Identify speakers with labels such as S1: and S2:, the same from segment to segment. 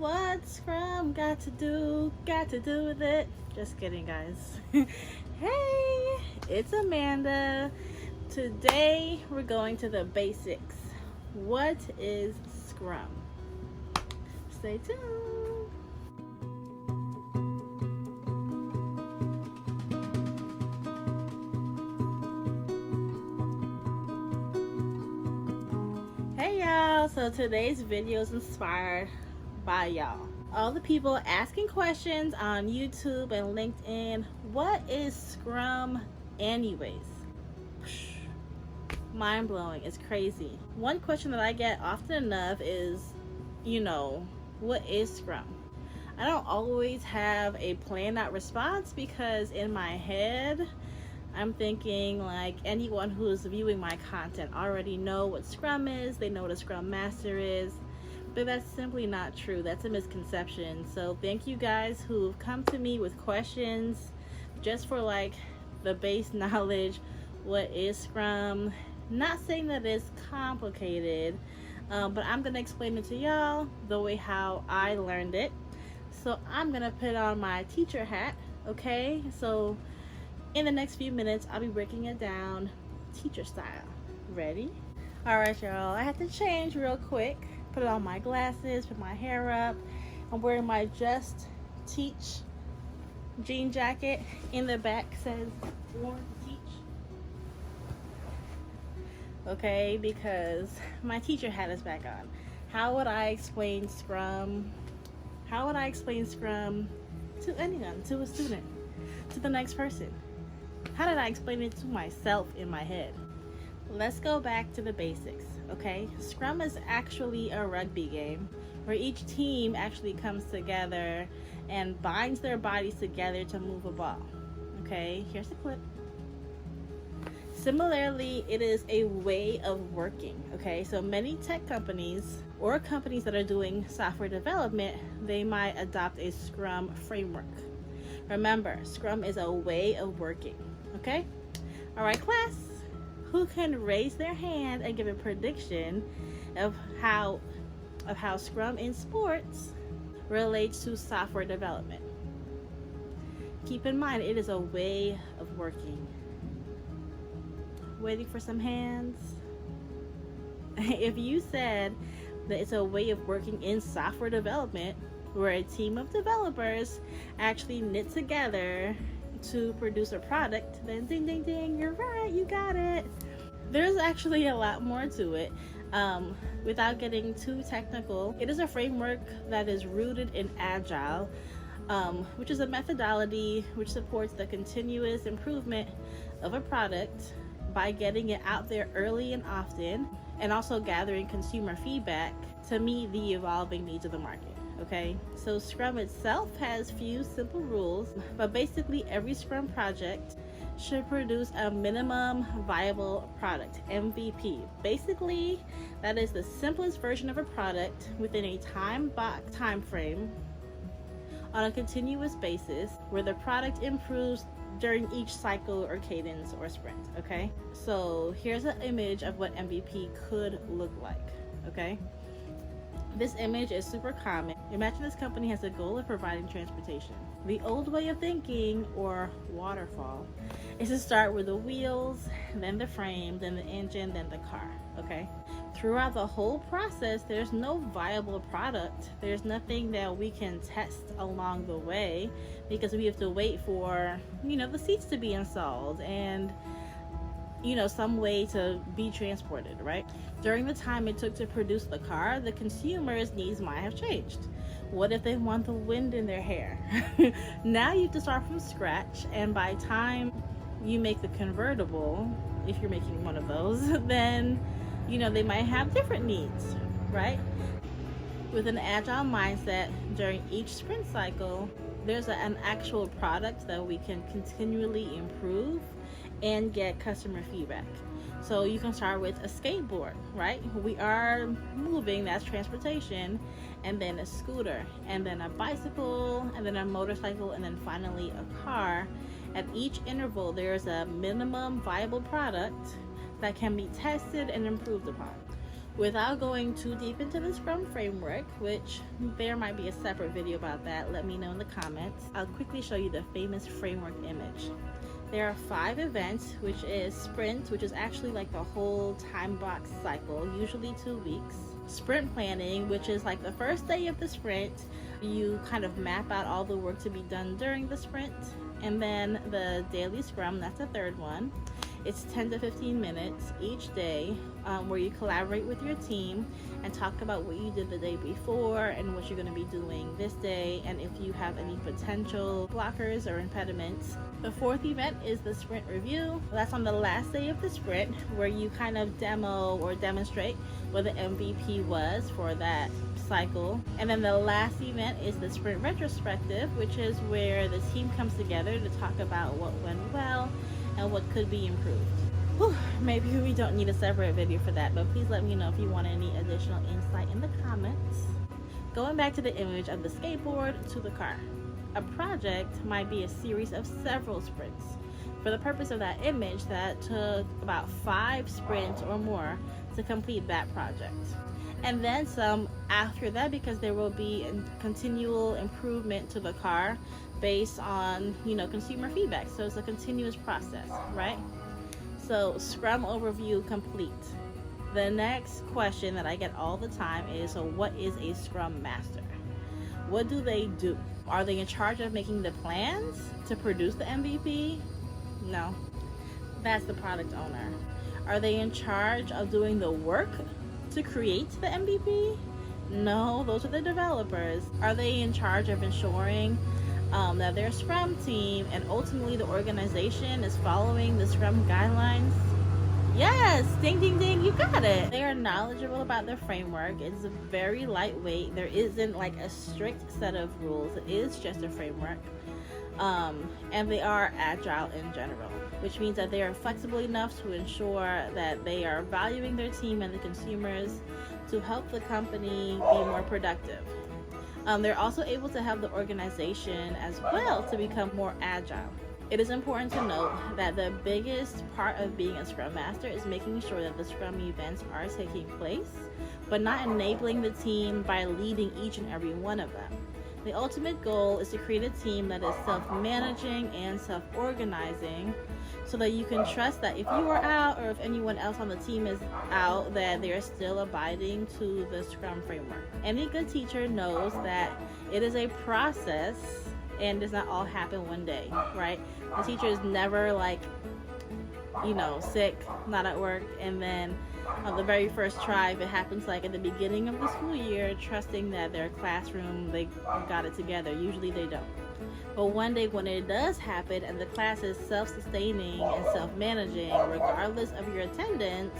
S1: What Scrum got to do with it? Just kidding, guys. Hey, it's Amanda. Today we're going to the basics. What is Scrum? Stay tuned. Hey y'all, so today's video is inspired by y'all. All the people asking questions on YouTube and LinkedIn, what is Scrum anyways? Mind blowing, it's crazy. One question that I get often enough is, what is Scrum? I don't always have a planned out response because in my head, I'm thinking like anyone who's viewing my content already know what Scrum is, they know what a Scrum Master is, but that's simply not true. That's a misconception. So thank you guys who've come to me with questions just for like the base knowledge. What is Scrum? Not saying that it's complicated, but I'm gonna explain it to y'all the way how I learned it. So I'm gonna put on my teacher hat, okay? So in the next few minutes, I'll be breaking it down teacher style. Ready? All right, y'all. I had to change real quick. Put on my glasses, put my hair up. I'm wearing my Just Teach jean jacket. In the back says Born to Teach. Okay, because my teacher hat is back on. How would I explain Scrum? How would I explain Scrum to anyone, to a student, to the next person? How did I explain it to myself in my head? Let's go back to the basics, okay? Scrum is actually a rugby game where each team actually comes together and binds their bodies together to move a ball, okay? Here's the clip. Similarly, it is a way of working, okay? So many tech companies or companies that are doing software development, they might adopt a Scrum framework. Remember, Scrum is a way of working. Okay? All right, class. Who can raise their hand and give a prediction of how Scrum in sports relates to software development? Keep in mind, it is a way of working. Waiting for some hands. If you said that it's a way of working in software development, where a team of developers actually knit together to produce a product, then ding ding ding, you're right, you got it. There's actually a lot more to it. Without getting too technical, it is a framework that is rooted in Agile, which is a methodology which supports the continuous improvement of a product by getting it out there early and often, and also gathering consumer feedback to meet the evolving needs of the market. Okay, so Scrum itself has few simple rules, but basically every Scrum project should produce a minimum viable product, MVP. Basically, that is the simplest version of a product within a time frame on a continuous basis where the product improves during each cycle or cadence or sprint. Okay, so here's an image of what MVP could look like. Okay, this image is super common. Imagine this company has a goal of providing transportation. The old way of thinking, or waterfall, is to start with the wheels, then the frame, then the engine, then the car, okay? Throughout the whole process, there's no viable product. There's nothing that we can test along the way because we have to wait for, the seats to be installed and some way to be transported, right? During the time it took to produce the car, the consumer's needs might have changed. What if they want the wind in their hair? Now you have to start from scratch, and by time you make the convertible, if you're making one of those, then they might have different needs, right? With an agile mindset, during each sprint cycle, there's an actual product that we can continually improve and get customer feedback. So you can start with a skateboard, right? We are moving, that's transportation, and then a scooter, and then a bicycle, and then a motorcycle, and then finally a car. At each interval, there's a minimum viable product that can be tested and improved upon. Without going too deep into the Scrum framework, which there might be a separate video about that, let me know in the comments, I'll quickly show you the famous framework image. There are 5 events, which is sprint, which is actually like the whole time box cycle, usually 2 weeks. Sprint planning, which is like the first day of the sprint. You kind of map out all the work to be done during the sprint. And then the daily scrum, that's the 3rd one. It's 10 to 15 minutes each day, where you collaborate with your team and talk about what you did the day before and what you're going to be doing this day, and if you have any potential blockers or impediments. The 4th event is the sprint review. That's on the last day of the sprint, where you kind of demo or demonstrate what the MVP was for that cycle. And then the last event is the sprint retrospective, which is where the team comes together to talk about what went well and what could be improved. Whew, maybe we don't need a separate video for that, but please let me know if you want any additional insight in the comments. Going back to the image of the skateboard to the car. A project might be a series of several sprints. For the purpose of that image, that took about 5 sprints or more to complete that project. And then some after that, because there will be a continual improvement to the car based on, consumer feedback. So it's a continuous process, right? So Scrum overview complete. The next question that I get all the time is, so what is a Scrum Master? What do they do? Are they in charge of making the plans to produce the MVP? No, that's the product owner. Are they in charge of doing the work to create the MVP? No, those are the developers. Are they in charge of ensuring that their Scrum team and ultimately the organization is following the Scrum guidelines? Yes, ding ding ding, you got it. They are knowledgeable about the framework. It's very lightweight. There isn't like a strict set of rules. It is just a framework. And they are agile in general, which means that they are flexible enough to ensure that they are valuing their team and the consumers to help the company be more productive. They're also able to help the organization as well to become more agile. It is important to note that the biggest part of being a Scrum Master is making sure that the Scrum events are taking place, but not enabling the team by leading each and every one of them. The ultimate goal is to create a team that is self-managing and self-organizing, so that you can trust that if you are out or if anyone else on the team is out, that they are still abiding to the Scrum framework. Any good teacher knows that it is a process and does not all happen one day, right? The teacher is never like, sick, not at work, and then on the very first try, if it happens like at the beginning of the school year, trusting that their classroom, they got it together. Usually they don't. But one day when it does happen and the class is self-sustaining and self-managing, regardless of your attendance,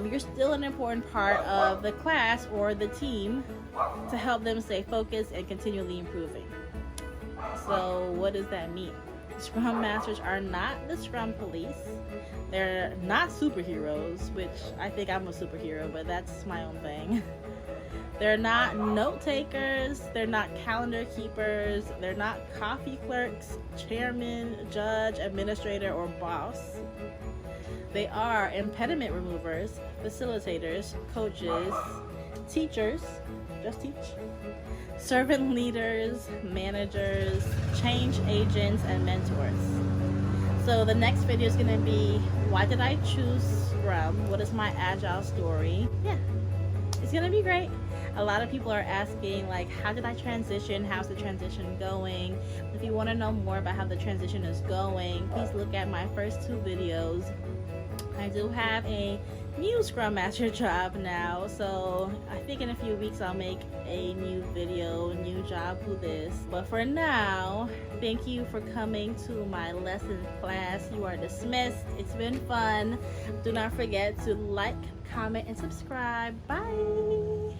S1: you're still an important part of the class or the team to help them stay focused and continually improving. So what does that mean? Scrum Masters are not the Scrum Police. They're not superheroes, which I think I'm a superhero, but that's my own thing. They're not note takers. They're not calendar keepers. They're not coffee clerks, chairman, judge, administrator, or boss. They are impediment removers, facilitators, coaches, teachers, just teach, servant leaders, managers, change agents, and mentors. So the next video is going to be, why did I choose Scrum? What is my Agile story? Yeah, it's going to be great. A lot of people are asking, like, how did I transition? How's the transition going? If you want to know more about how the transition is going, please look at my first 2 videos. I do have a new Scrum Master job now, so I think in a few weeks I'll make a new video, new job for this. But for now, thank you for coming to my lesson class. You are dismissed. It's been fun. Do not forget to like, comment, and subscribe. Bye.